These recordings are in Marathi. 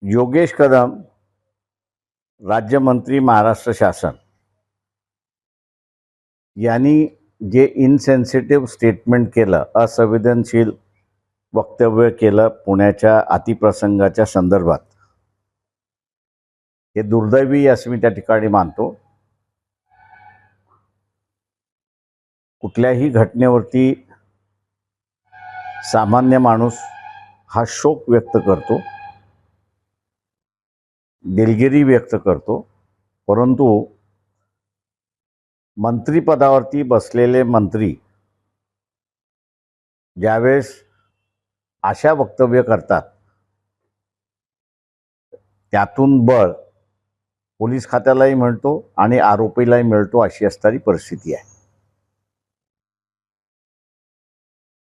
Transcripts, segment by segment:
योगेश कदम राज्यमंत्री महाराष्ट्र शासन यांनी जे इनसेन्सिटिव्ह स्टेटमेंट केलं, असंवेदनशील वक्तव्य केलं पुण्याच्या अतिप्रसंगाच्या संदर्भात, हे दुर्दैवी असं मी त्या ठिकाणी मानतो. कुठल्याही घटनेवरती सामान्य माणूस हा शोक व्यक्त करतो, दिलगिरी व्यक्त करतो, परंतु मंत्रिपदावरती बसलेले मंत्री ज्यावेळेस अशा वक्तव्य करतात, त्यातून बळ पोलीस खात्यालाही मिळतो आणि आरोपीलाही मिळतो, अशी असणारी परिस्थिती आहे.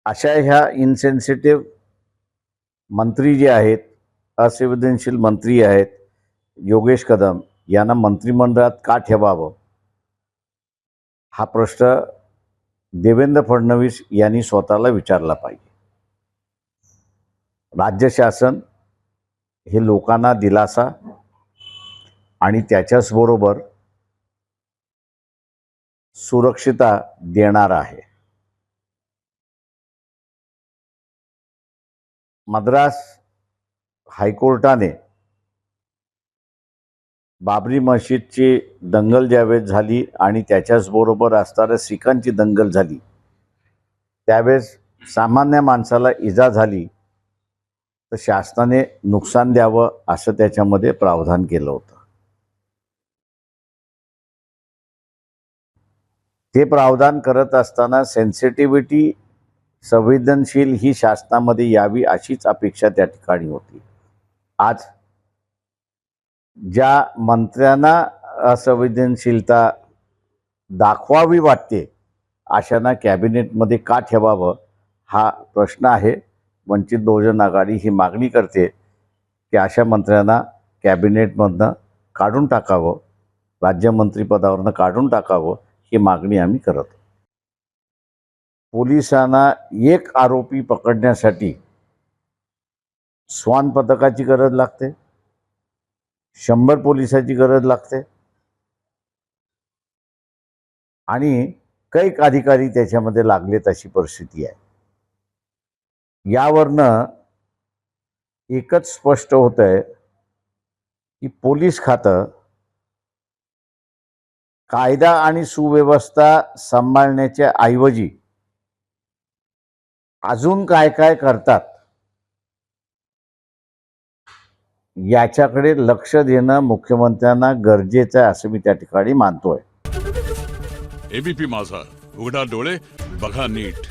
अशा ह्या इनसेन्सिटिव्ह मंत्री जे आहेत, असंवेदनशील मंत्री आहेत, योगेश कदम यांना मंत्रिमंडळात का ठेवावं, हा प्रश्न देवेंद्र फडणवीस यांनी स्वतःला विचारला पाहिजे. राज्य शासन हे लोकांना दिलासा आणि त्याच्याचबरोबर सुरक्षितता देणार आहे. मद्रास हायकोर्टाने बाबरी मशीदची दंगल ज्यावेळेस झाली आणि त्याच्याचबरोबर असणाऱ्या सिखांची दंगल झाली, त्यावेळेस सामान्य माणसाला इजा झाली तर शासनाने नुकसान द्यावं असं त्याच्यामध्ये प्रावधान केलं होतं. ते प्रावधान करत असताना सेन्सिटिव्हिटी, संवेदनशील ही शासनामध्ये यावी अशीच अपेक्षा त्या ठिकाणी होती. आज ज्या मंत्र्यांना असंवेदनशीलता दाखवावी वाटते, अशांना कॅबिनेटमध्ये का ठेवावं हा प्रश्न आहे. वंचित बहुजन आघाडी ही मागणी करते की अशा मंत्र्यांना कॅबिनेटमधनं काढून टाकावं, राज्यमंत्रीपदावरनं काढून टाकावं, ही मागणी आम्ही करतो. पोलिसांना एक आरोपी पकडण्यासाठी श्वान पथकाची गरज लागते, 100 पोलिसाची गरज लागते आणि कैक अधिकारी त्याच्यामध्ये लागलेत अशी परिस्थिती आहे. यावरनं एकच स्पष्ट होत आहे की पोलीस खातं कायदा आणि सुव्यवस्था सांभाळण्याच्या ऐवजी अजून काय काय करतात याच्याकडे लक्ष देणं मुख्यमंत्र्यांना गरजेचं आहे असं मी त्या ठिकाणी मानतोय. एबीपी माझा, उघडा डोळे बघा नीट.